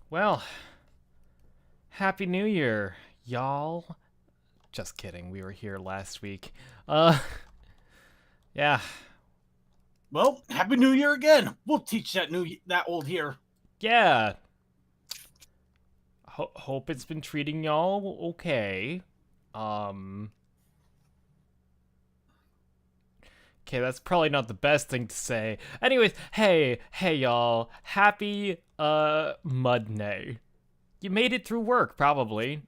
Well, Happy New Year, y'all. Just kidding. We were here last week. Uh, yeah, Well, Happy New Year again. We'll teach that old here. yeah. Hope it's been treating y'all okay. Um, okay, that's probably not the best thing to say. Anyways, hey, y'all. Happy Mud Day. You made it through work, probably.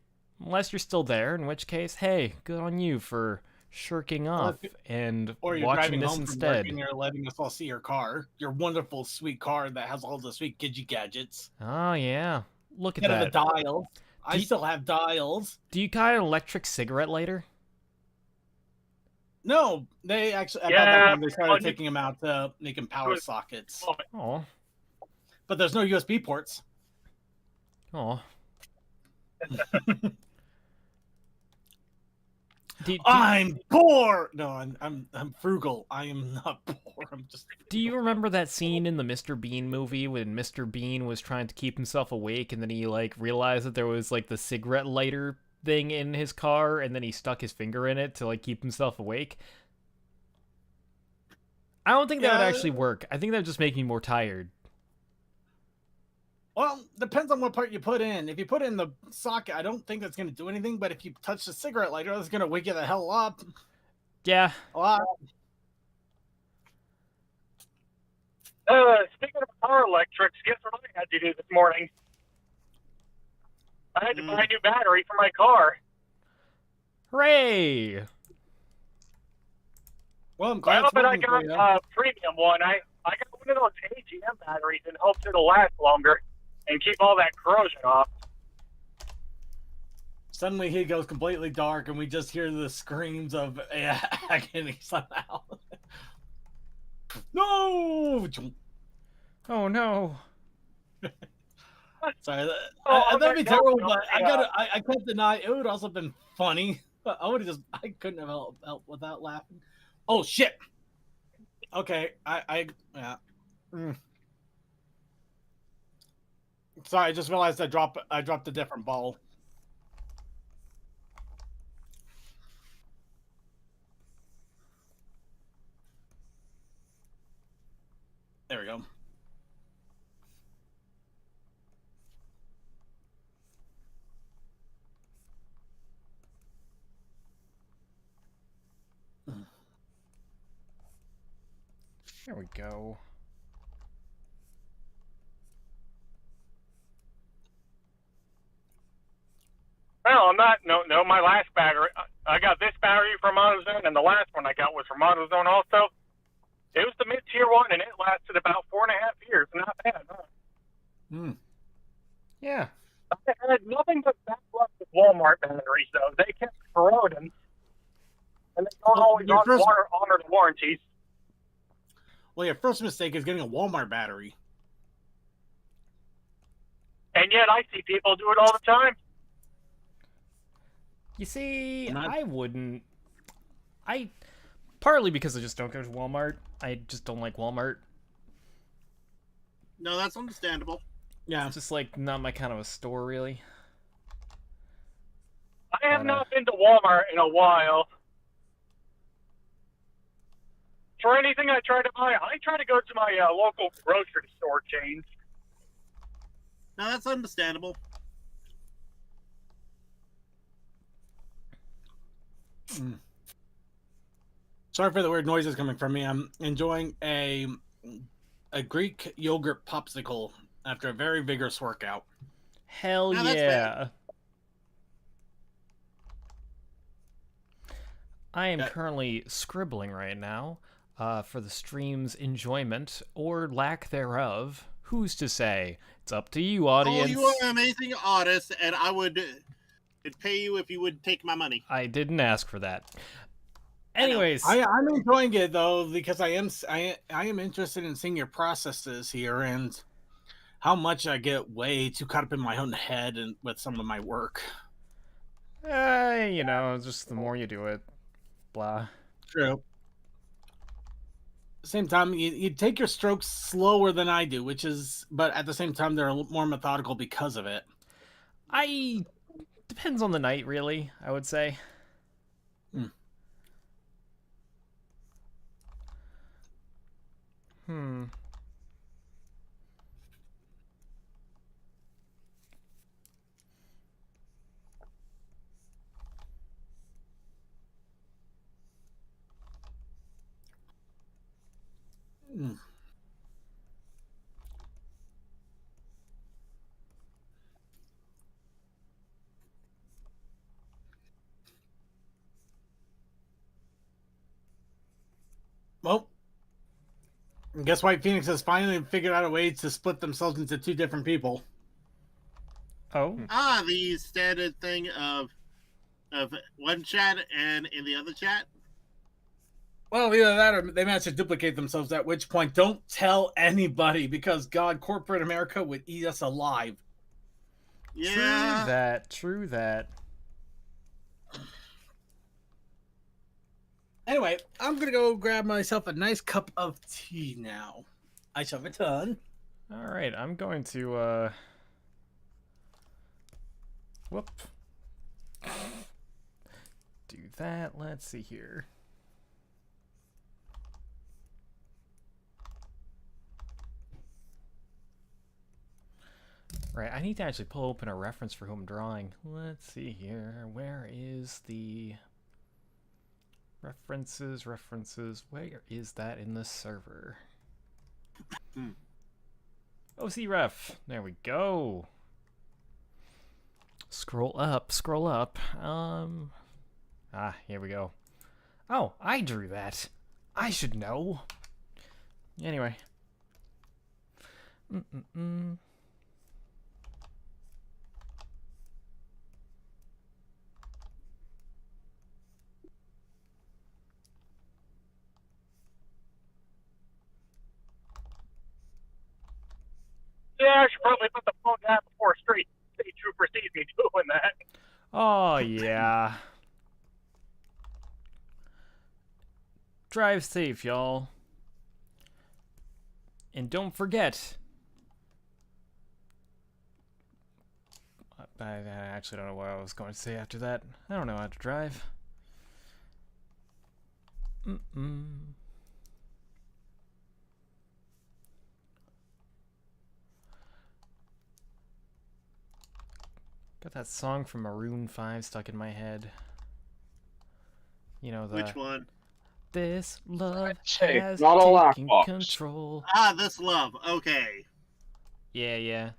Unless you're still there, in which case, hey, good on you for shirking off and Or you're watching driving this home from work instead. and you're letting us all see your car. Your wonderful, sweet car that has all the sweet gadgets. Oh, yeah. Look at Instead of the that. dials. Do I you, still have dials. do you got an electric cigarette lighter? No, they actually, about that Yeah, time, they started taking them out to making power sockets. Oh, But there's no USB ports. oh. I'm poor. No, I'm frugal. I am not poor. I'm just. Do you remember that scene in the Mr. Bean movie when Mr. Bean was trying to keep himself awake and then he like realized that there was like the cigarette lighter thing in his car and then he stuck his finger in it to like keep himself awake? I don't think that would actually work. I think that would just make me more tired. Well, depends on what part you put in. If you put in the socket, I don't think that's going to do anything. But if you touch the cigarette lighter, that's going to wake you the hell up. Yeah. Speaking of power electrics, guess what I had to do this morning? I had to buy a new battery for my car. Hooray! Well, I'm glad but I got a premium one. I got one of those AGM batteries and hopes it'll last longer and keep all that corrosion off. Suddenly he goes completely dark and we just hear the screams of agony somehow. No! Oh no. Sorry, that'd be terrible, but I can't deny it would also have been funny. I couldn't have helped without laughing. Oh shit! Okay, yeah. Sorry, I just realized I dropped a different ball. There we go. There we go. Well, I'm not. No. My last battery. I got this battery from AutoZone, and the last one I got was from AutoZone also. It was the mid-tier one, and it lasted about 4.5 years. Not bad, huh? Yeah. I had nothing but bad luck with Walmart batteries, though. They kept corroding, and they don't always honor the warranties. Well, your first mistake is getting a Walmart battery. And yet I see people do it all the time. You see, I wouldn't. Partly because I just don't go to Walmart. I just don't like Walmart. No, that's understandable. Yeah. It's just like not my kind of a store, really. I have not been to Walmart in a while. For anything I try to buy, I try to go to my local grocery store chains. No, that's understandable. Sorry for the weird noises coming from me. I'm enjoying a Greek yogurt popsicle after a very vigorous workout. Hell yeah. I am currently scribbling right now for the stream's enjoyment or lack thereof. Who's to say? It's up to you, audience. Oh, you are an amazing artist, and I would pay you if you would take my money. I didn't ask for that. Anyways, I'm enjoying it though because I am interested in seeing your processes here and how much I get way too caught up in my own head and with some of my work. You know, just the more you do it, blah. True. Same time, you take your strokes slower than I do, but at the same time, they're a little more methodical because of it. Depends on the night, really, I would say. Hmm. Hmm. Hmm. Well, I guess White Phoenix has finally figured out a way to split themselves into two different people. Oh. The standard thing of one chat and in the other chat. Well, either that or they managed to duplicate themselves, at which point, don't tell anybody, because God, corporate America would eat us alive. Yeah. True that. Anyway, I'm going to go grab myself a nice cup of tea now. I shall return. All right, I'm going to, whoop. Do that. Let's see here. Right, I need to actually pull open a reference for who I'm drawing. Let's see here. Where is the references? Where is that in the server? OC ref. There we go. Scroll up. Here we go. Oh, I drew that. I should know. Anyway. Yeah, I should probably put the phone down before a state trooper sees me doing that. Oh, yeah. Drive safe, y'all. And don't forget. I actually don't know what I was going to say after that. I don't know how to drive. Got that song from Maroon 5 stuck in my head. You know, the... Which one? This love Hey, has not all taken Jackbox. control. This love. Okay. Yeah.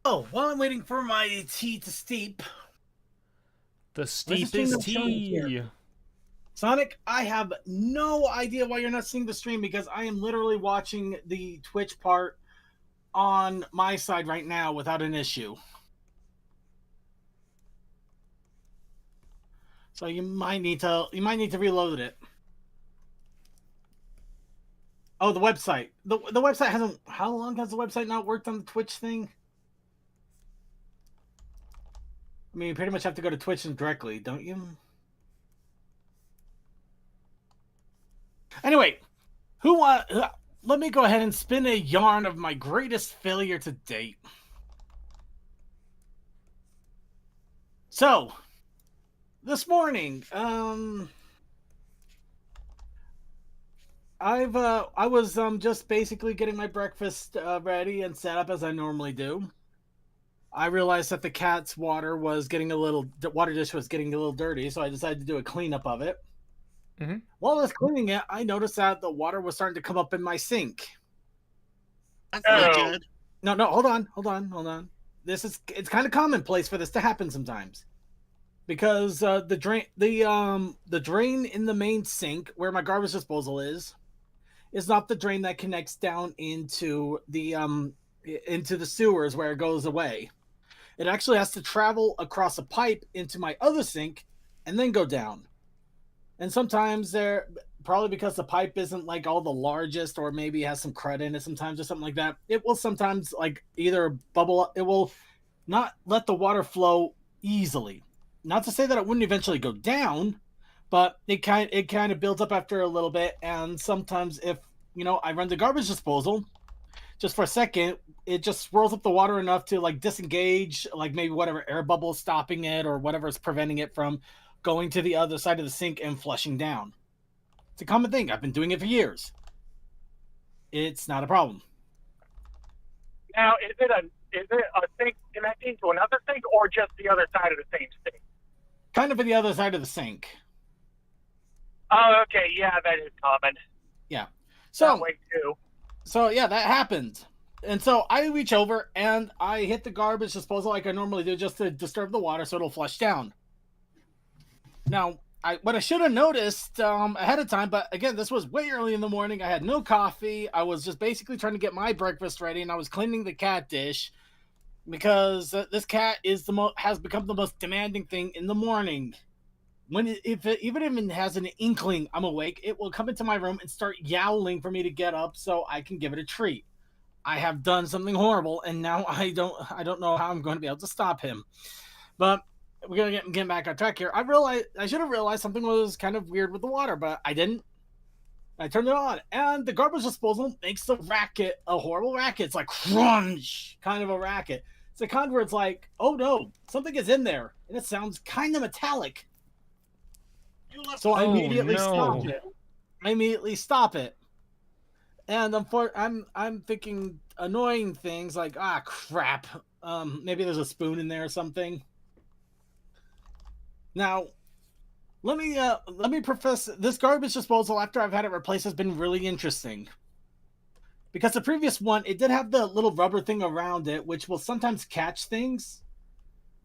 Oh, while I'm waiting for my tea to steep. The stream steepest not showing tea. here? Sonic, I have no idea why you're not seeing the stream, because I am literally watching the Twitch part on my side right now without an issue. So you might need to reload it. Oh, the website. The website hasn't. How long has the website not worked on the Twitch thing? I mean, you pretty much have to go to Twitch directly, don't you? Anyway, let me go ahead and spin a yarn of my greatest failure to date. So, this morning, I was just basically getting my breakfast ready and set up as I normally do. I realized that the cat's water dish was getting a little dirty, so I decided to do a cleanup of it. Mm-hmm. While I was cleaning it, I noticed that the water was starting to come up in my sink. That's not good. No, hold on. It's kind of commonplace for this to happen sometimes, because the drain in the main sink where my garbage disposal is not the drain that connects down into the sewers where it goes away. It actually has to travel across a pipe into my other sink and then go down. And sometimes probably because the pipe isn't like all the largest, or maybe has some crud in it sometimes or something like that, it will sometimes like either bubble up. It will not let the water flow easily. not to say that it wouldn't eventually go down, but it kind of builds up after a little bit. And sometimes if I run the garbage disposal just for a second, it just swirls up the water enough to like disengage, like maybe whatever air bubble is stopping it or whatever is preventing it from going to the other side of the sink and flushing down. It's a common thing. I've been doing it for years. It's not a problem. Now, is it a sink connecting to another sink, or just the other side of the same sink? Kind of for the other side of the sink. Oh, okay, yeah, that is common. Yeah. That way too. So yeah, that happened. And so I reach over and I hit the garbage disposal like I normally do just to disturb the water so it'll flush down. Now, what I should have noticed ahead of time, but again, this was way early in the morning. I had no coffee. I was just basically trying to get my breakfast ready, and I was cleaning the cat dish because this cat is has become the most demanding thing in the morning. Even if it has an inkling I'm awake, it will come into my room and start yowling for me to get up so I can give it a treat. I have done something horrible, and now I don't know how I'm going to be able to stop him. But we're gonna get back on track here. I should have realized something was kind of weird with the water, but I didn't. I turned it on, and the garbage disposal makes the racket a horrible racket. It's like crunch, kind of a racket. It's a kind where it's like, oh no, something is in there, and it sounds kind of metallic. So I immediately stop it. I immediately stop it, and I'm thinking annoying things like, crap. Maybe there's a spoon in there or something. Now, let me preface this garbage disposal after I've had it replaced has been really interesting. Because the previous one, it did have the little rubber thing around it, which will sometimes catch things,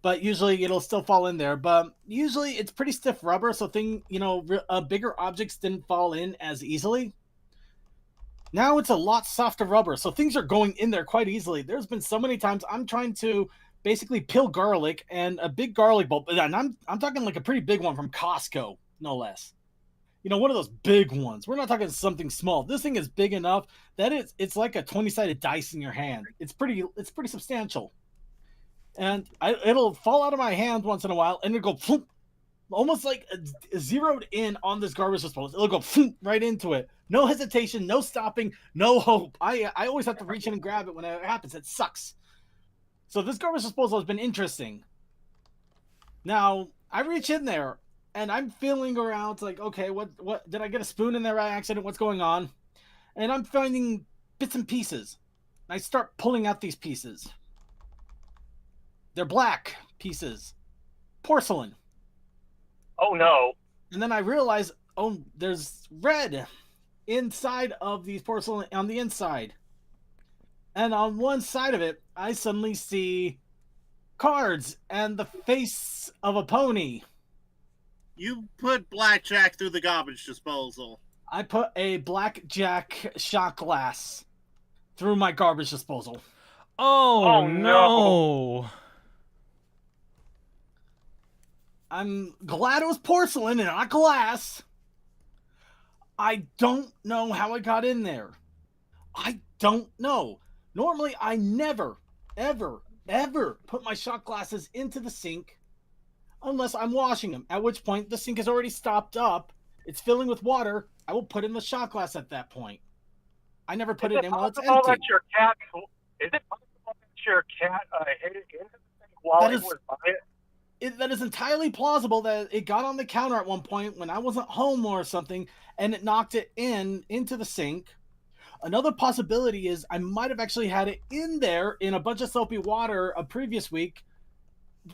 but usually it'll still fall in there. But usually it's pretty stiff rubber, so bigger objects didn't fall in as easily. Now it's a lot softer rubber, so things are going in there quite easily. There's been so many times I'm trying to basically peel garlic, and a big garlic bulb, and I'm talking like a pretty big one from Costco, no less. One of those big ones. We're not talking something small. This thing is big enough that it's like a 20-sided dice in your hand. It's pretty substantial. And it'll fall out of my hand once in a while, and it'll go floop, almost like zeroed in on this garbage disposal. It'll go floop right into it. No hesitation, no stopping, no hope. I always have to reach in and grab it when it happens. It sucks. So this garbage disposal has been interesting. Now, I reach in there, and I'm feeling around. It's like, okay, what did I get a spoon in there by accident? What's going on? And I'm finding bits and pieces. I start pulling out these pieces. They're black pieces. Porcelain. Oh, no. And then I realize, there's red inside of these porcelain on the inside. And on one side of it, I suddenly see cards and the face of a pony. You put blackjack through the garbage disposal. I put a blackjack shot glass through my garbage disposal. Oh no. I'm glad it was porcelain and not glass. I don't know how it got in there. I don't know. Normally, I never, ever, ever put my shot glasses into the sink unless I'm washing them, at which point the sink is already stopped up. It's filling with water. I will put in the shot glass at that point. I never put it in while it's empty. Is it possible that your cat hit it into the sink while it was by it? That is entirely plausible that it got on the counter at one point when I wasn't home or something, and it knocked it into the sink. Another possibility is I might have actually had it in there in a bunch of soapy water a previous week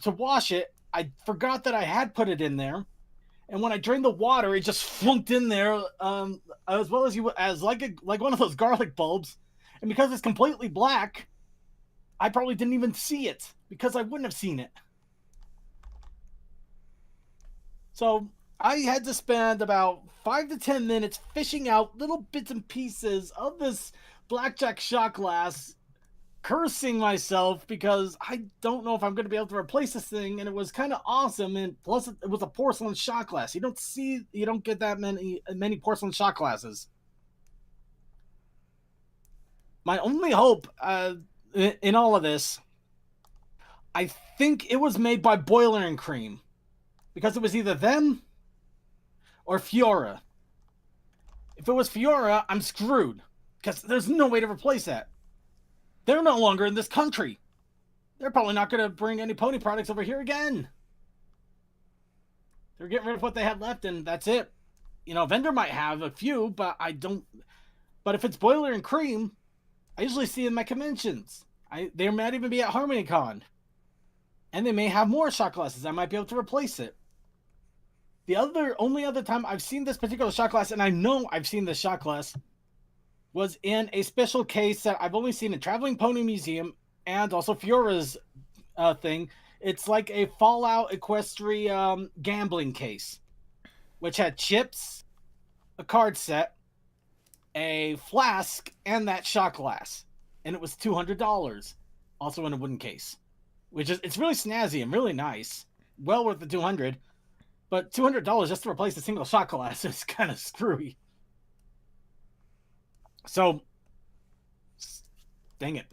to wash it. I forgot that I had put it in there, and when I drained the water, it just flunked in there, as well as like one of those garlic bulbs. And because it's completely black, I probably didn't even see it because I wouldn't have seen it. So I had to spend about 5 to 10 minutes fishing out little bits and pieces of this blackjack shot glass, cursing myself because I don't know if I'm going to be able to replace this thing, and it was kind of awesome, and plus it was a porcelain shot glass. You don't get that many porcelain shot glasses. My only hope in all of this, I think it was made by Boiler and Cream. because it was either them or Fiora. If it was Fiora, I'm screwed because there's no way to replace that. They're no longer in this country. They're probably not going to bring any pony products over here again. They're getting rid of what they had left, and that's it. You know, Vendor might have a few, but I don't. But if it's Boiler and Cream, I usually see in my conventions. They might even be at HarmonyCon. And they may have more shot glasses. I might be able to replace it. The only other time I've seen this particular shot glass, and I know I've seen this shot glass, was in a special case that I've only seen in Traveling Pony Museum and also Fiora's thing. It's like a Fallout Equestrian gambling case, which had chips, a card set, a flask, and that shot glass. And it was $200, also in a wooden case. It's really snazzy and really nice. Well worth the $200. But $200 just to replace a single shot glass is kind of screwy. So, dang it.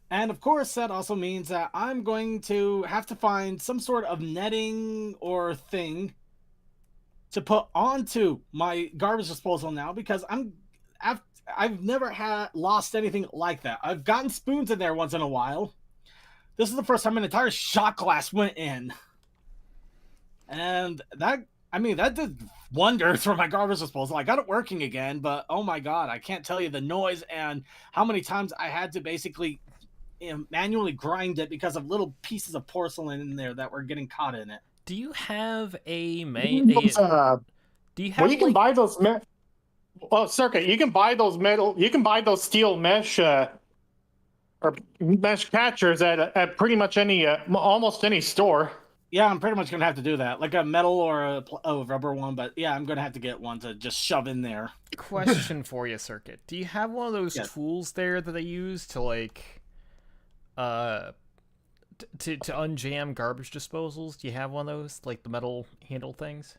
And of course, that also means that I'm going to have to find some sort of netting or thing to put onto my garbage disposal now, because I've never lost anything like that. I've gotten spoons in there once in a while. This is the first time an entire shot glass went in. And that did wonders for my garbage disposal. I got it working again, but oh my god, I can't tell you the noise and how many times I had to basically manually grind it because of little pieces of porcelain in there that were getting caught in it. Do you have a do you have you can buy those Circuit, you can buy those steel mesh or mesh catchers at pretty much almost any store. Yeah, I'm pretty much gonna have to do that, like a metal or a rubber one. But yeah, I'm gonna have to get one to just shove in there. Question for you, Circuit. Do you have one of those tools there that they use to like, to unjam garbage disposals? Do you have one of those, like the metal handle things?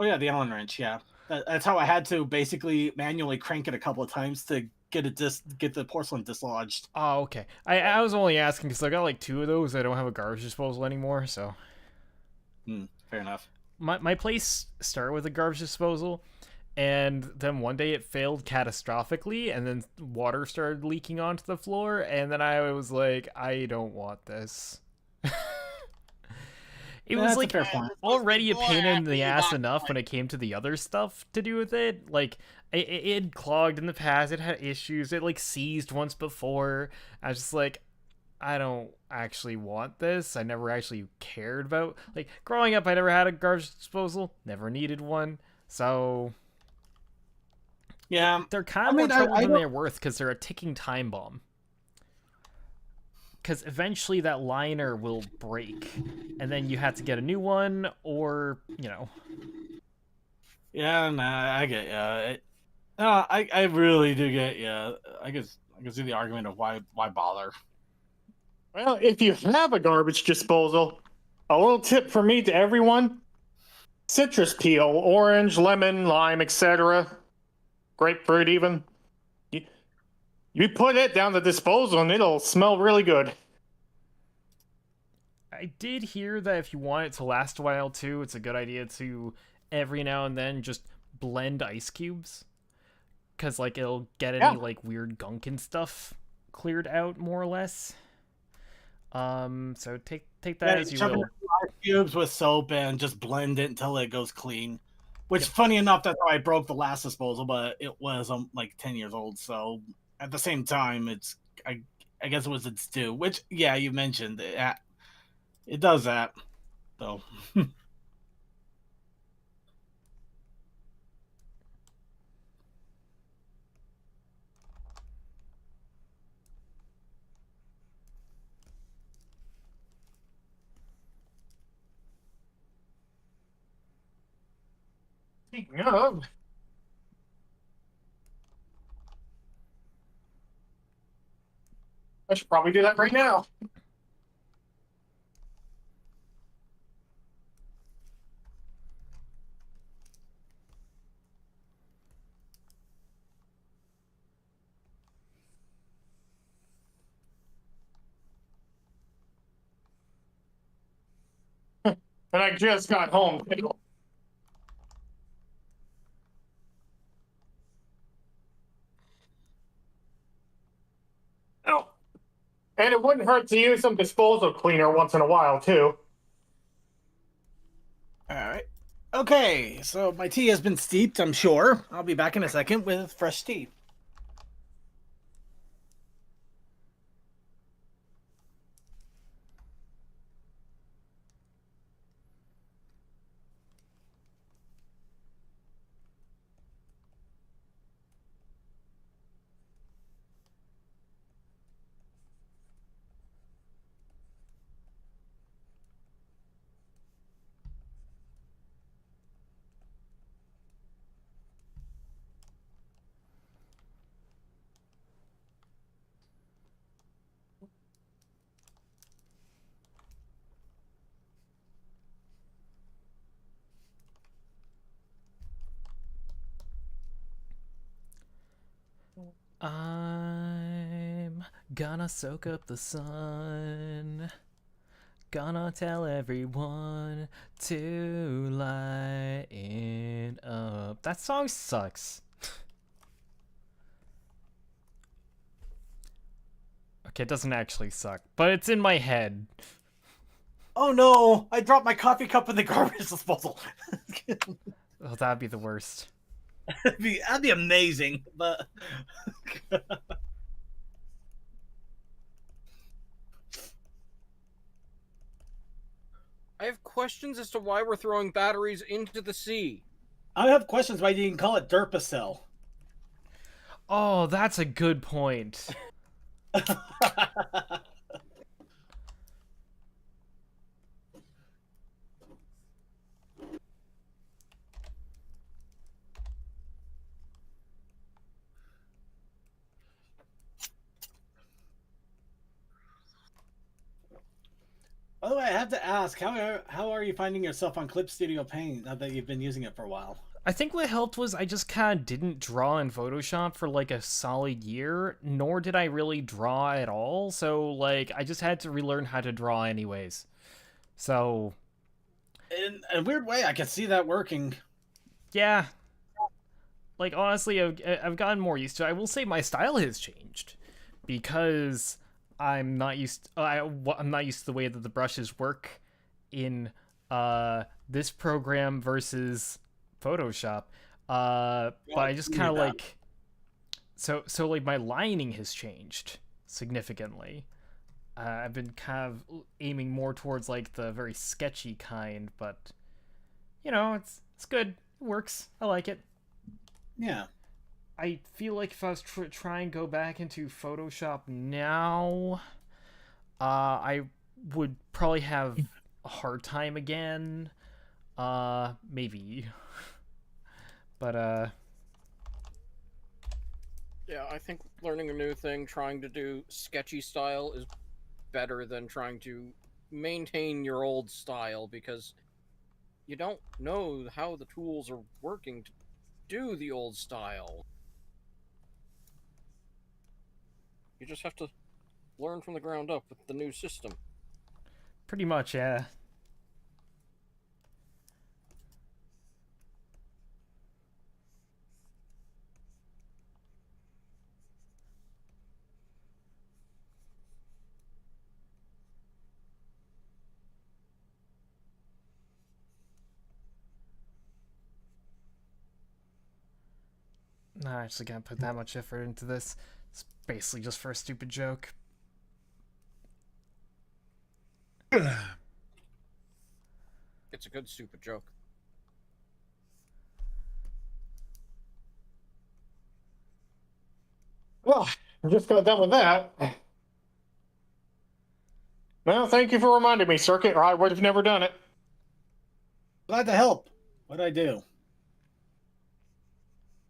Oh yeah, the Allen wrench. Yeah, that's how I had to basically manually crank it a couple of times to get the porcelain dislodged. Oh, okay. I was only asking because I got like 2 of those. I don't have a garbage disposal anymore, so. Fair enough. My place started with a garbage disposal, and then one day it failed catastrophically, and then water started leaking onto the floor, and then I was like, I don't want this. It was like already a pain in the ass enough when it came to the other stuff to do with it. Like, it had clogged in the past, it had issues, it like seized once before. I was just like, I don't actually want this. I never actually cared about, like, growing up I never had a garbage disposal, never needed one, so yeah, they're kind of more trouble than they're worth because they're a ticking time bomb. Because eventually that liner will break, and then you have to get a new one, or, you know. Yeah, nah, I get ya. I really do get ya. I can see the argument of why bother. Well, if you have a garbage disposal, a little tip from me to everyone: citrus peel, orange, lemon, lime, etc., grapefruit even. You put it down the disposal and it'll smell really good. I did hear that if you want it to last a while too, it's a good idea to every now and then just blend ice cubes, because like it'll get any like weird gunk and stuff cleared out more or less. So take that as you will. Ice cubes with soap and just blend it until it goes clean. Which, funny enough, that's how I broke the last disposal, but it was like 10 years old. So at the same time, I guess it was its due. Which, yeah, you mentioned it does that, though. Speaking of, I should probably do that right now. And I just got home. Oh. And it wouldn't hurt to use some disposal cleaner once in a while, too. All right. Okay, so my tea has been steeped, I'm sure. I'll be back in a second with fresh tea. I'm gonna soak up the sun. Gonna tell everyone to lighten up. That song sucks. Okay, it doesn't actually suck, but it's in my head. Oh no! I dropped my coffee cup in the garbage disposal. Oh, that'd be the worst. That'd be amazing, but I have questions as to why we're throwing batteries into the sea. I have questions why you didn't call it Derpacell. Oh, that's a good point. By the way, I have to ask, how are you finding yourself on Clip Studio Paint now that you've been using it for a while? I think what helped was I just kind of didn't draw in Photoshop for like a solid year, nor did I really draw at all. So like I just had to relearn how to draw anyways. So In a weird way, I can see that working. yeah, like honestly, I've gotten more used to it. I will say my style has changed because I'm not used. I'm not used to the way that the brushes work in this program versus Photoshop. But I just kind of like so like my lining has changed significantly. I've been kind of aiming more towards like the very sketchy kind, but you know, it's good. It works. I like it. Yeah. I feel like if I was try and go back into Photoshop now, I would probably have a hard time again. Maybe. But, Yeah, I think learning a new thing, trying to do sketchy style is better than trying to maintain your old style because you don't know how the tools are working to do the old style. You just have to learn from the ground up with the new system. pretty much, yeah. Not actually gonna put that much effort into this. It's basically just for a stupid joke. It's a good stupid joke. Well, I just got done with that. Well, thank you for reminding me, Circuit, or I would have never done it. Glad to help. What'd I do?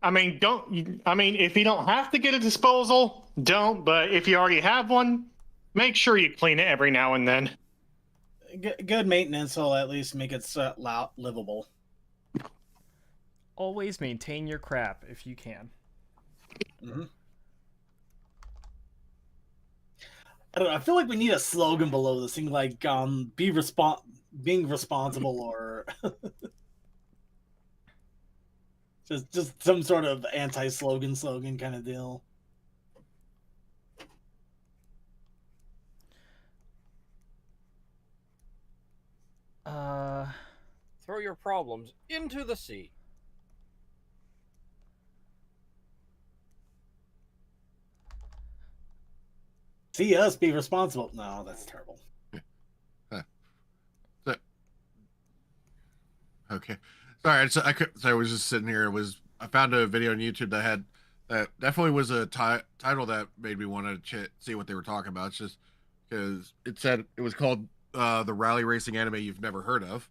I mean, if you don't have to get a disposal, don't. But if you already have one, make sure you clean it every now and then. Good maintenance will at least make it livable. Always maintain your crap if you can. Mm-hmm. I don't know. I feel like we need a slogan below this thing, like being responsible or just some sort of anti-slogan kind of deal. Throw your problems into the sea. See us be responsible. No, that's terrible. Okay, sorry. I was just sitting here. I found a video on YouTube that definitely was a title that made me want to see what they were talking about. It's just because it said it was called the rally racing anime you've never heard of.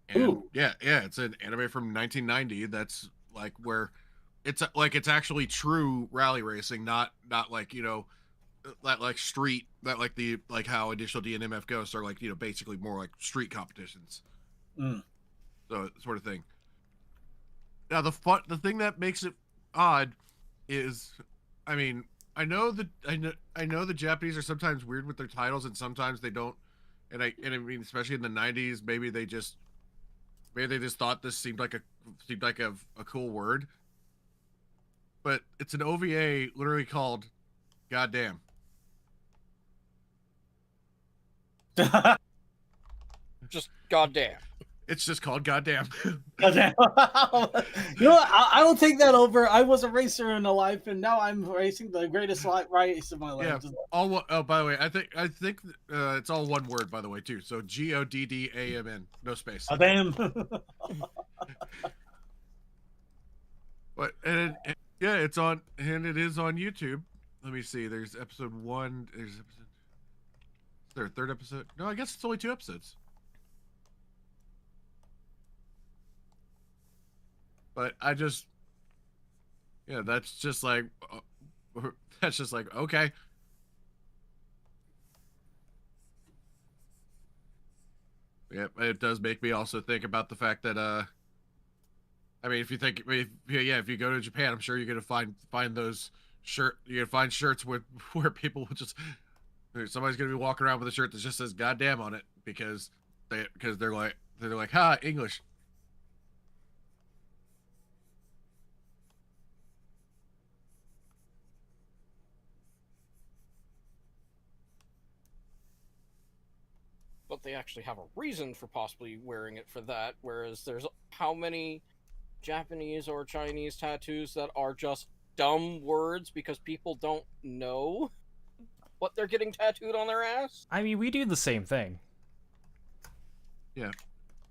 And Ooh. yeah, it's an anime from 1990. That's like where it's actually true rally racing, not like that like street that like how initial D and MF Ghosts are like basically more like street competitions. So sort of thing. Now the thing that makes it odd is, I mean, I know the Japanese are sometimes weird with their titles and sometimes they don't, and I mean especially in the 90s maybe they just thought this seemed like a cool word, but it's an OVA literally called "Goddamn." Just goddamn. It's just called "Goddamn." Goddamn. You know what? I will take that over. I was a racer in a life, and now I'm racing the greatest race of my life. Yeah. Oh, by the way, I think it's all one word, by the way, too. So GODDAMN, no space. Oh, damn. But yeah, it is on YouTube. Let me see. There's episode 1. Is there a third episode? No, I guess it's only 2 episodes. But I just, that's just like okay. Yeah, it does make me also think about the fact that I mean, if you go to Japan, I'm sure you're gonna find those you're gonna find shirts where people will just, somebody's gonna be walking around with a shirt that just says "goddamn" on it because they're like ha, English. But they actually have a reason for possibly wearing it for that, whereas there's how many Japanese or Chinese tattoos that are just dumb words because people don't know what they're getting tattooed on their ass? I mean, we do the same thing. Yeah.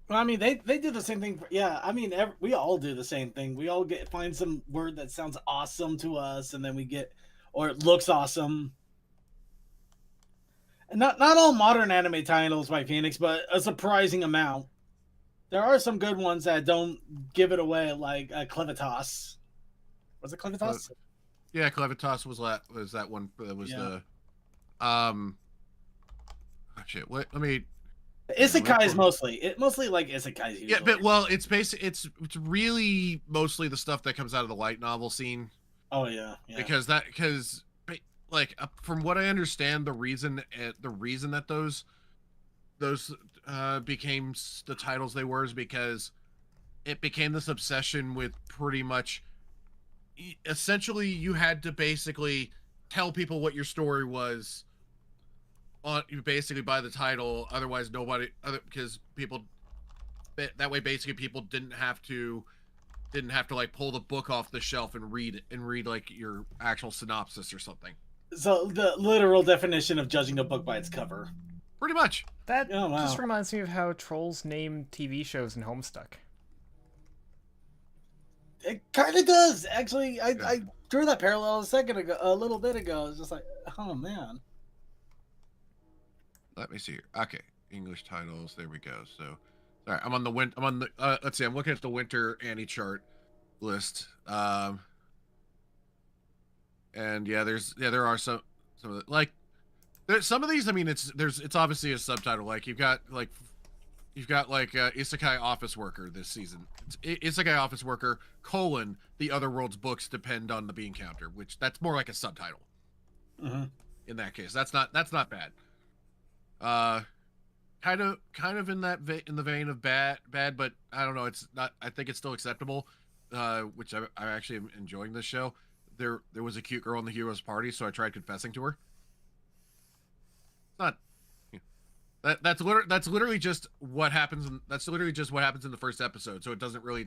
Well, I mean, they do the same thing. Yeah, I mean, we all do the same thing. We all find some word that sounds awesome to us, and then or it looks awesome. Not all modern anime titles by Phoenix, but a surprising amount. There are some good ones that don't give it away, like Clevitas. Was it Clevitas? Yeah, Clevitas was that one. That was the oh shit. What? Let me. Isekais mostly like isekais. Usually. Yeah, but well, it's really mostly the stuff that comes out of the light novel scene. Oh yeah. Because like from what I understand, the reason that those became the titles they were is because it became this obsession with pretty much essentially you had to basically tell people what your story was on basically by the title, otherwise because people that way basically people didn't have to like pull the book off the shelf and read like your actual synopsis or something. So the literal definition of judging a book by its cover. Pretty much. That just reminds me of how trolls name TV shows in Homestuck. It kind of does, actually. I drew that parallel a little bit ago. It's just like, oh man. Let me see here. Okay, English titles. There we go. So, sorry, I'm on the let's see. I'm looking at the winter Annie chart list. And yeah, there are some of the, like there's some of these. I mean, it's obviously a subtitle. Like you've got like Isekai Office Worker this season. It's Isekai Office Worker : the other world's books depend on the bean counter, which that's more like a subtitle. Mm-hmm. In that case, that's not bad. kind of in that in the vein of bad, but I don't know. It's not. I think it's still acceptable. Which I actually am enjoying this show. There was a cute girl in the hero's party, so I tried confessing to her. It's not. That's literally just what happens. That's literally just what happens in the first episode. So it doesn't really.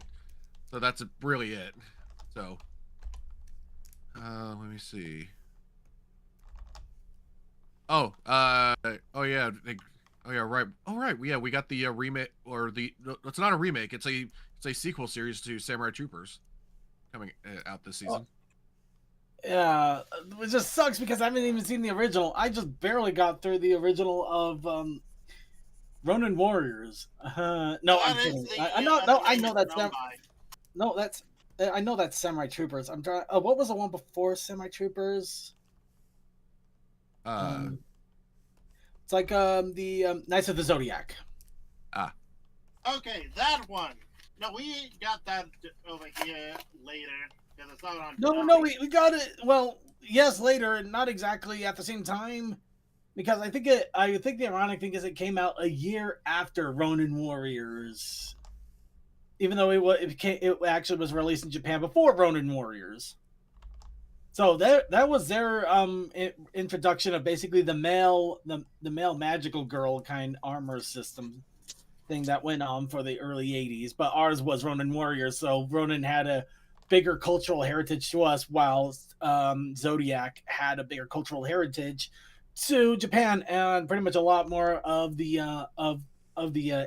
So that's really it. So. Let me see. Oh. Oh yeah. Oh yeah. Right. Oh right. Yeah. We got the remake, or the. It's not a remake. It's a sequel series to Samurai Troopers, coming out this season. Yeah, it just sucks because I haven't even seen the original. I just barely got through the original of Ronin Warriors. No, I'm kidding. I know that's them. No, that's I know that's Samurai Troopers. I'm trying. What was the one before Samurai Troopers? It's like the Knights of the Zodiac. Okay, that one. No, we got that over here later. It's not on. No, we got it. Well, yes, later, not exactly at the same time, because I think the ironic thing is it came out a year after Ronin Warriors, even though it actually was released in Japan before Ronin Warriors. So that was their introduction of basically the male magical girl kind armor system thing that went on for the early 80s, but ours was Ronin Warriors, so Ronin had a bigger cultural heritage to us, while Zodiac had a bigger cultural heritage to Japan and pretty much a lot more of the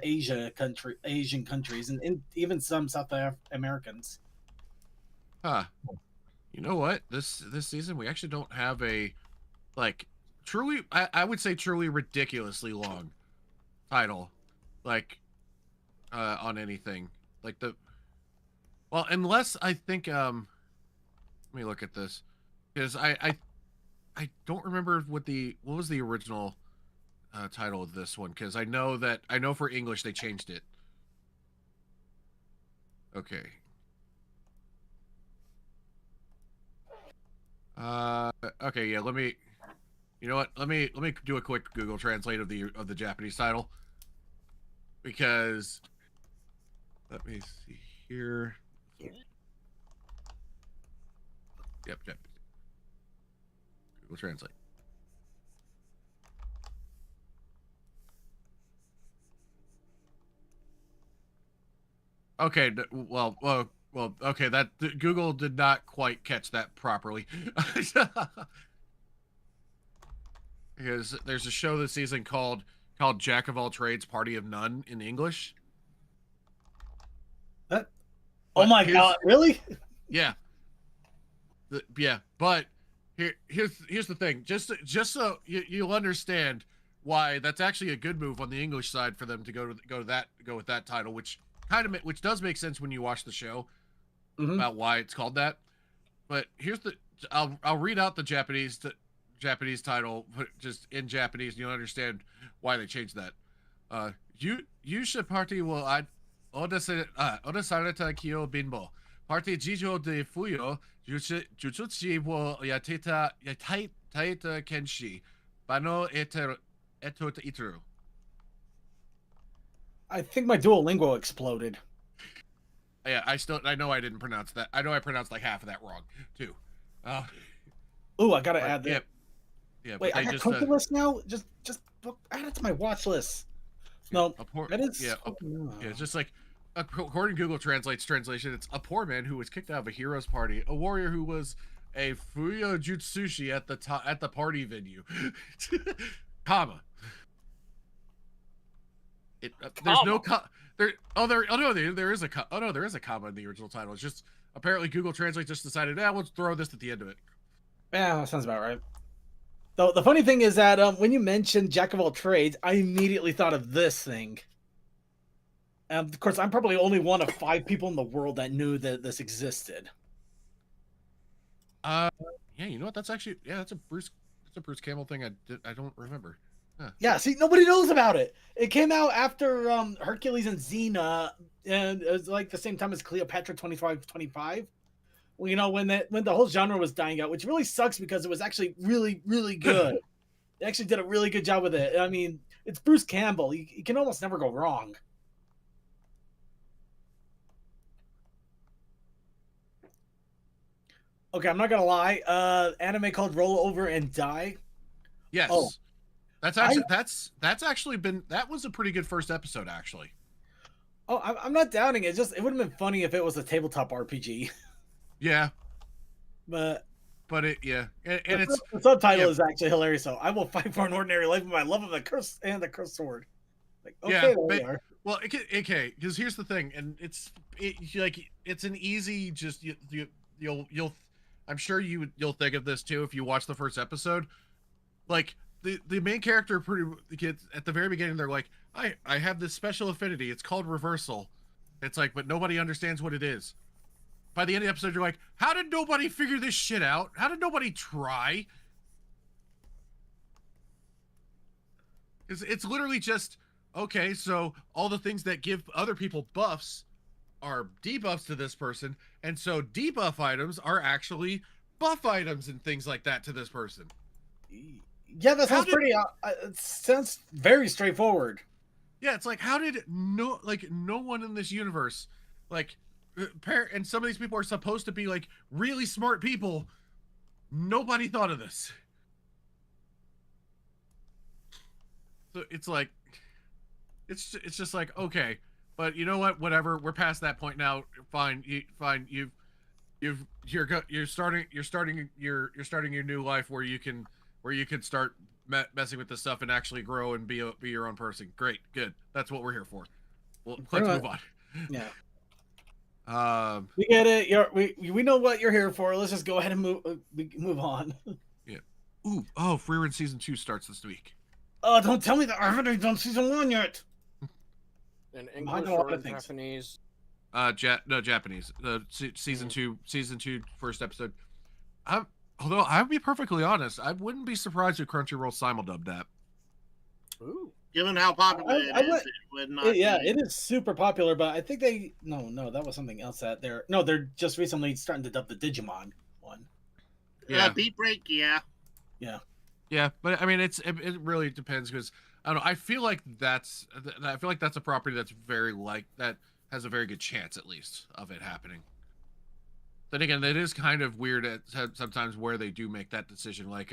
Asian countries and even some South Americans. Huh. You know what? This season we actually don't have a truly I would say truly ridiculously long title on anything. Well, unless I think let me look at this, because I don't remember what was the original title of this one, because I know for English they changed it. Okay. Okay, yeah, you know what? Let me do a quick Google Translate of the Japanese title, because let me see here. Yep. Google Translate. Okay, well, okay, that Google did not quite catch that properly. Because there's a show this season called Jack of All Trades, Party of None in English. Oh my god, really? Yeah. Yeah, but here's the thing. Just so you'll understand why that's actually a good move on the English side for them to go with that title, which does make sense when you watch the show about why it's called that. But here's I'll read out the Japanese title just in Japanese, and you'll understand why they changed that. Yusha party will odasareta kyo binbo. Party jijo de fuyo jutsuchi wo yataita kenshi. Bano eto itru. I think my Duolingo exploded. Yeah, I know I didn't pronounce that. I know I pronounced like half of that wrong too. Ooh, I gotta add that. Yeah. Wait, I got Coca list now. Just add it to my watch list. No, that is. Yeah, it's just like, according to Google Translate's translation, it's a poor man who was kicked out of a hero's party, a warrior who was a Fuyo Jutsushi at the party venue, comma. There's no there. There is a comma in the original title. It's just apparently Google Translate just decided, we'll throw this at the end of it. Yeah, that sounds about right. The funny thing is that when you mentioned Jack of All Trades, I immediately thought of this thing. And of course, I'm probably only one of 5 people in the world that knew that this existed. Yeah, you know what? That's actually that's a Bruce Campbell thing. I don't remember. Huh. Yeah, see, nobody knows about it. It came out after Hercules and Xena, and it was like the same time as Cleopatra 2525. Well, you know, when the whole genre was dying out, which really sucks because it was actually really, really good. They actually did a really good job with it. I mean, It's Bruce Campbell. You can almost never go wrong. Okay, I'm not gonna lie. Anime called Roll Over and Die. Yes. Oh. That's actually that's actually been that was a pretty good first episode actually. Oh, I'm not doubting it. Just it would have been funny if it was a tabletop RPG. Yeah, But it and it's the subtitle is actually hilarious. So I will fight for an ordinary life with my love of the curse and the cursed sword. Like okay, there we are. Well, okay, because here's the thing, and it's an easy just you'll I'm sure you'll think of this too if you watch the first episode. Like the main character at the very beginning, they're like, I have this special affinity. It's called reversal. It's like, but nobody understands what it is. By the end of the episode, you're like, how did nobody figure this shit out? How did nobody try? It's literally just, okay, so all the things that give other people buffs are debuffs to this person, and so debuff items are actually buff items and things like that to this person. Yeah, that sounds pretty. It sounds very straightforward. Yeah, it's like, how did no one in this universe, like, and some of these people are supposed to be like really smart people. Nobody thought of this. So it's like, it's just like, okay, but you know what? Whatever. We're past that point now. Fine. You're starting your new life where you can start messing with this stuff and actually grow and be your own person. Great, good. That's what we're here for. Well, let's move on. Yeah. We get it. We know what you're here for. Let's just go ahead and move on. Yeah. Ooh. Oh, Free Run season 2 starts this week. Oh, don't tell me that I haven't done season 1 yet. In English or in Japanese? No, Japanese. Season 2, first episode. Although I would be perfectly honest, I wouldn't be surprised if Crunchyroll simuldubbed that. Ooh. Given how popular it is, it would not. Yeah, it is super popular, but I think that was something else that they're just recently starting to dub the Digimon one. Yeah, Beat Break, yeah. Yeah, but I mean, it really depends because I don't know. I feel like that's a property that's that has a very good chance at least of it happening. Then again, it is kind of weird sometimes where they do make that decision. Like,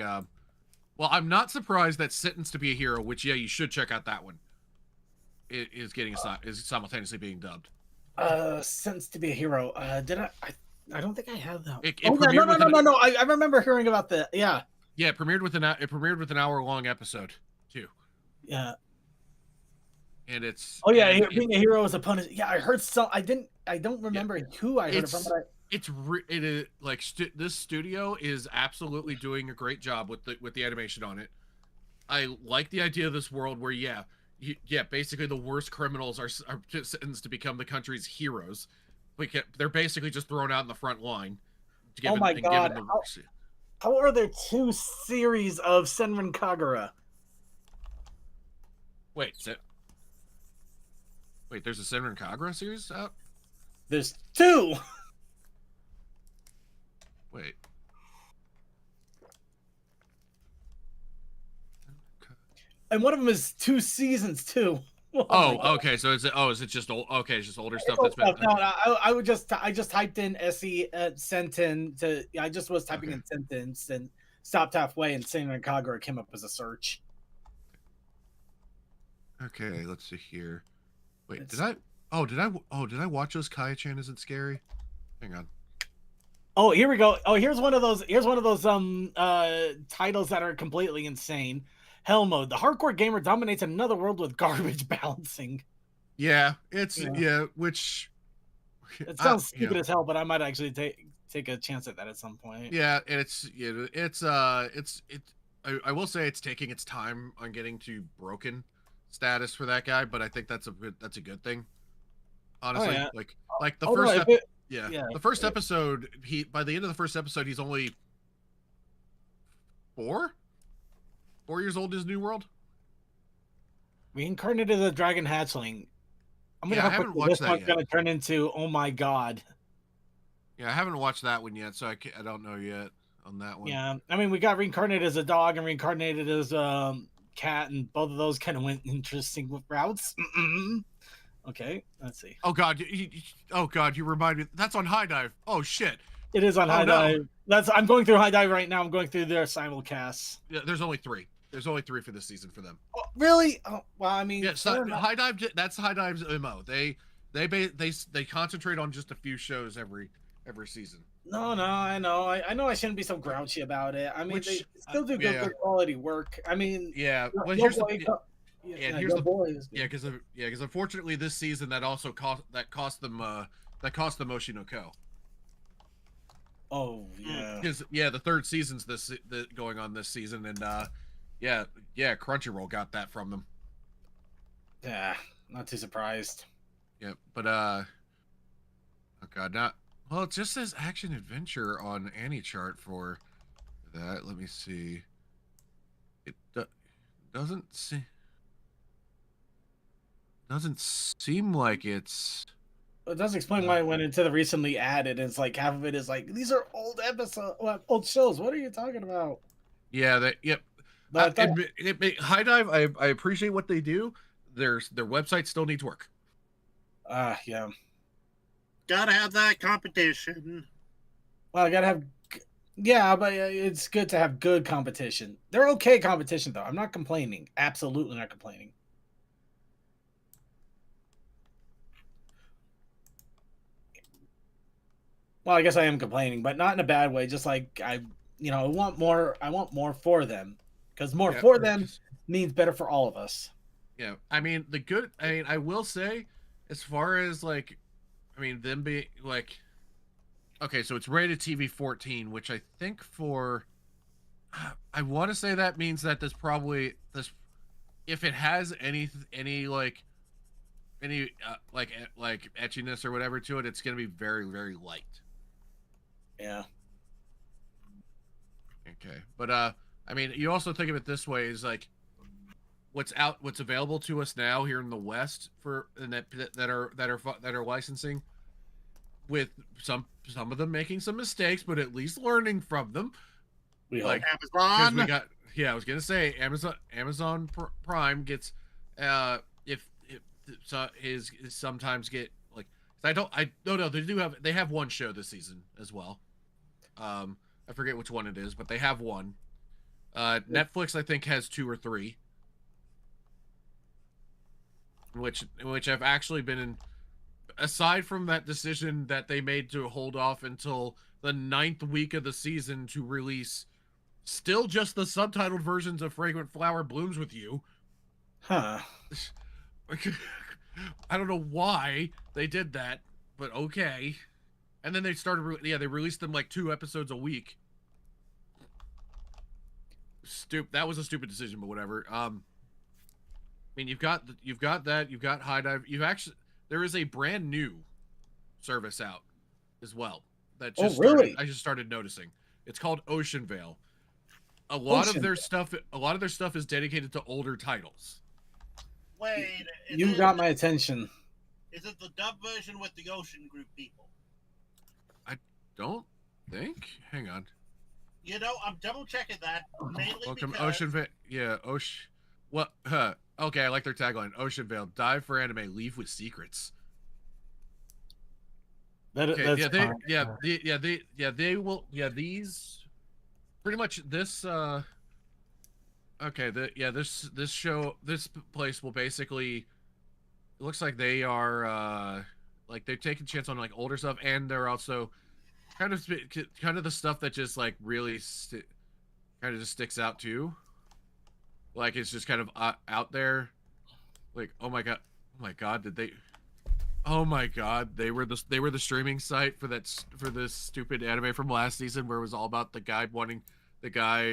well, I'm not surprised that Sentenced to be a Hero, which you should check out that one. It is is simultaneously being dubbed. Sentenced to be a Hero. Did I don't think I have that. No. I remember hearing about that. Yeah. Yeah, it premiered with an hour-long episode too. Yeah. And it's being a hero is a punishment. Yeah, I heard some. I don't remember who I heard it from, but it is like this studio is absolutely doing a great job with the animation on it. I like the idea of this world where basically the worst criminals are sentenced to become the country's heroes. They're basically just thrown out in the front line. Oh my god! How are there 2 series of Senran Kagura? Wait, there's a Senran Kagura series out? There's 2! Wait. And one of them is 2 seasons too. Okay. So is it just old? Okay, it's just older stuff that's been. No, I just typed in SE Senten I just was typing in sentence and stopped halfway, and Senran Kagura came up as a search. Okay, let's see here. Wait, did I watch those Kaya-chan Isn't Scary? Hang on. Oh, here we go. Oh, here's one of those titles that are completely insane. Hell Mode. The hardcore gamer dominates another world with garbage balancing. Yeah, which it sounds stupid as hell, but I might actually take a chance at that at some point. Yeah, and I will say it's taking its time on getting to broken status for that guy, but I think that's a good thing. Honestly, like the first the first episode, by the end of the first episode, he's only 4 years old in his new world. Reincarnated as a dragon hatchling. I'm gonna have this one's gonna turn into oh my god. Yeah, I haven't watched that one yet, so I don't know yet on that one. Yeah, I mean we got reincarnated as a dog and reincarnated as Cat, and both of those kind of went interesting routes. Okay, let's see. Oh God, you remind me. That's on High Dive. Oh shit. It is on High Dive. I'm going through High Dive right now. I'm going through their simulcasts. Yeah, there's only 3. There's only 3 for this season for them. Oh, really? Oh, well, I mean, Yeah, so High Dive. That's High Dive's MO. They concentrate on just a few shows every season. No, I know. I know I shouldn't be so grouchy about it. I mean, they still do good quality work. I mean, yeah. Well, here's because unfortunately this season that also cost them Oshinoko. Oh yeah. Because the 3rd season's going on this season, and Crunchyroll got that from them. Yeah, not too surprised. Yeah, but oh God, not well. It just says action adventure on AniChart for that. Let me see. It doesn't seem like it's. It does explain why it went into the recently added. And it's like half of it is like these are old old shows. What are you talking about? Yeah, yep. But High Dive, I appreciate what they do. Their website still needs work. Yeah. Gotta have that competition. Well, I gotta have. Yeah, but it's good to have good competition. They're okay competition though. I'm not complaining. Absolutely not complaining. Well, I guess I am complaining, but not in a bad way. Just like I want more. I want more for them, because more for them means better for all of us. Yeah, I mean I will say, as far as like, I mean them being like, okay, so it's rated TV 14, which I think I want to say that means that if it has any like etchiness or whatever to it, it's gonna be very, very light. Yeah. Okay, but I mean, you also think of it this way: is like what's available to us now here in the West that are licensing, with some of them making some mistakes, but at least learning from them. We like Amazon. I was gonna say Amazon Prime gets sometimes get like they have one show this season as well. I forget which one it is, but they have one. Netflix I think has 2 or 3, which I've actually been in. Aside from that decision that they made to hold off until the 9th week of the season to release still just the subtitled versions of Fragrant Flower Blooms with You. Huh. I don't know why they did that, but okay. And then they started, they released them like 2 episodes a week. That was a stupid decision, but whatever. I mean, you've got that, you've got High Dive. There is a brand new service out as well that just I just started noticing. It's called Ocean Vale. A lot of their stuff is dedicated to older titles. Wait, you got my attention. Is it the dub version with the Ocean Group people? I don't think. Hang on. You know, I'm double checking that. Mainly Welcome, because... Ocean Vale. Yeah, What? Okay, I like their tagline. Ocean Vale, dive for anime, leave with secrets. They will. Yeah, these. Pretty much this. Okay. This show. This place will basically. It looks like they are. Like they're taking a chance on like older stuff, and they're also kind of the stuff that just like really kind of just sticks out too. Like it's just kind of out there. Like oh my god, did they? Oh my god, they were the streaming site for this stupid anime from last season where it was all about the guy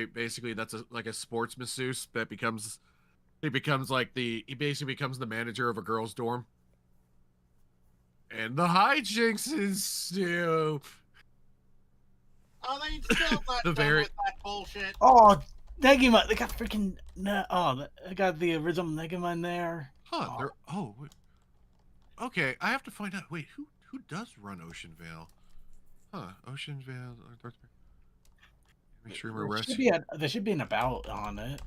basically that's like a sports masseuse that he basically becomes the manager of a girl's dorm. And the hijinks ensue. Oh, they still not done with that bullshit. Oh, Negima, they got freaking they got the original Negima in there. Huh? Wait. Okay, I have to find out. Wait, who does run Ocean Vale? Huh? Ocean Vale. Make sure we're resting. There should be an about on it.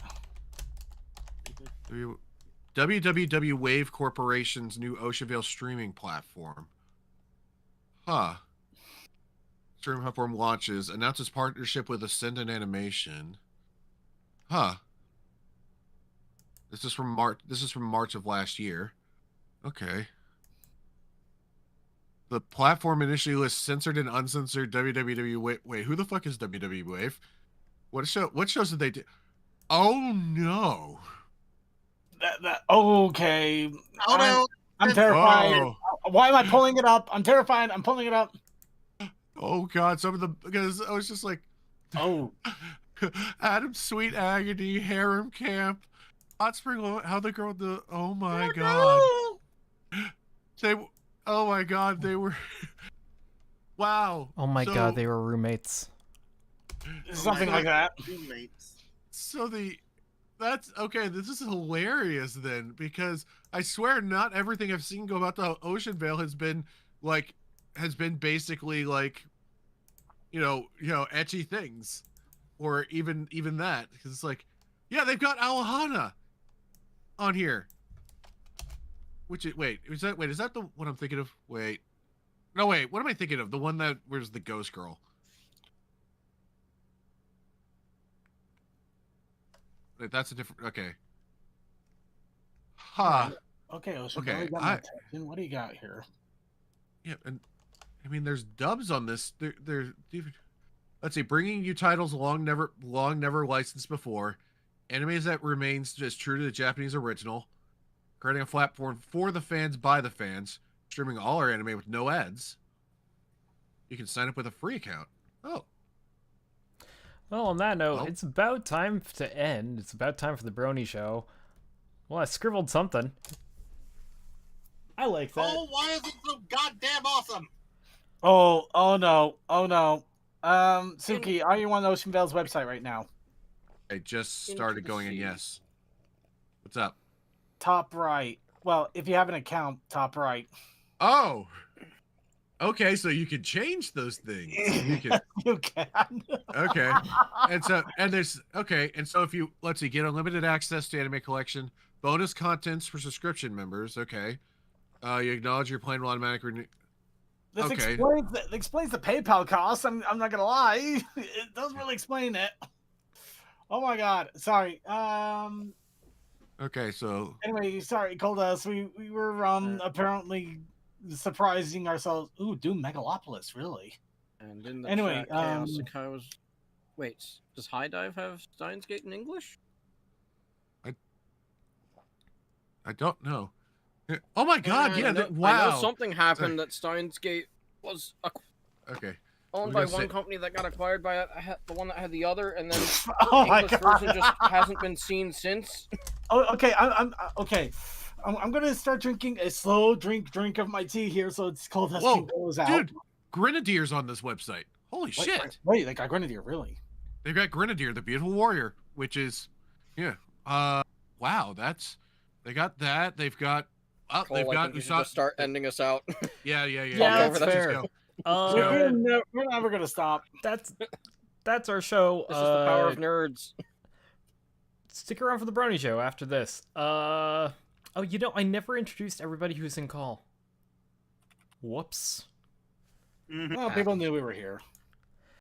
WWW Wave Corporation's new Oceanvale streaming platform. Huh. Streaming platform launches. Announces partnership with Ascendant Animation. Huh. This is from March. This is from March of last year. Okay. The platform initially lists censored and uncensored WWW Wave. Wait, who the fuck is WWW Wave? What shows did they do? Oh no. Okay. Oh no! I'm terrified. Oh. Why am I pulling it up? I'm terrified. I'm pulling it up. Oh god, because I was just like, Oh. Adam Sweet Agony, Harem Camp, Hot Spring, how the girl the oh my god. Oh my god, they were wow. Oh my god, they were roommates. Something like that. Roommates. So that's okay, this is hilarious then, because I swear not everything I've seen go about the Ocean Vale has been basically like you know ecchi things, or even that, because it's like, yeah, they've got Alahana on here, which is is that the what I'm thinking of? Wait, what am I thinking of? The one that where's the ghost girl? Wait, that's a different. Okay. Ha. Okay, Ocean. Okay, What do you got here? Yeah, and I mean, there's dubs on this. They're let's see, bringing you titles long never licensed before, animes that remains just true to the Japanese original, creating a platform for the fans by the fans, streaming all our anime with no ads. You can sign up with a free account. Oh. Well, on that note, Well. it's about time to end. It's about time for the Brony Show. Well, I scribbled something. I like that. Oh, why is it so goddamn awesome? Oh no. Suki, are you on Ocean Vale's website right now? I just started going in. Yes. What's up? Top right. Well, if you have an account, top right. Oh. Okay, so you can change those things. You can. You can. Okay. And so if you let's see, get unlimited access to anime collection, bonus contents for subscription members. Okay. You acknowledge your plan will automatically renew. This Okay. explains the PayPal costs. I'm not gonna lie. It doesn't really explain it. Oh my god. Sorry. Okay, so Anyway, sorry, Coldus. We were apparently surprising ourselves. Ooh, Doom Megalopolis, really? And in the Anyway, chat, Chaos Sakai was... Wait, does High Dive have Steins Gate in English? I don't know. Oh my god, yeah, I wow. know something happened that Steins Gate was Okay. owned by one company that got acquired by the one that had the other, and then Oh the my English god. version just hasn't been seen since. Oh, okay. I'm okay. I'm gonna start drinking a slow drink of my tea here, so it's cold as Whoa, goes out. dude, Grenadier's on this website. Holy shit. Wait, they got Grenadier, really? They've got Grenadier, the beautiful warrior, which is wow, they got that. They've got Cole, I think you should just start ending us out. Yeah. Yeah, Let's that's just fair. go. We're never gonna stop. That's our show. This is the power of nerds. Stick around for the Brony Show after this. Oh, I never introduced everybody who's in call. Whoops. Well, people knew we were here.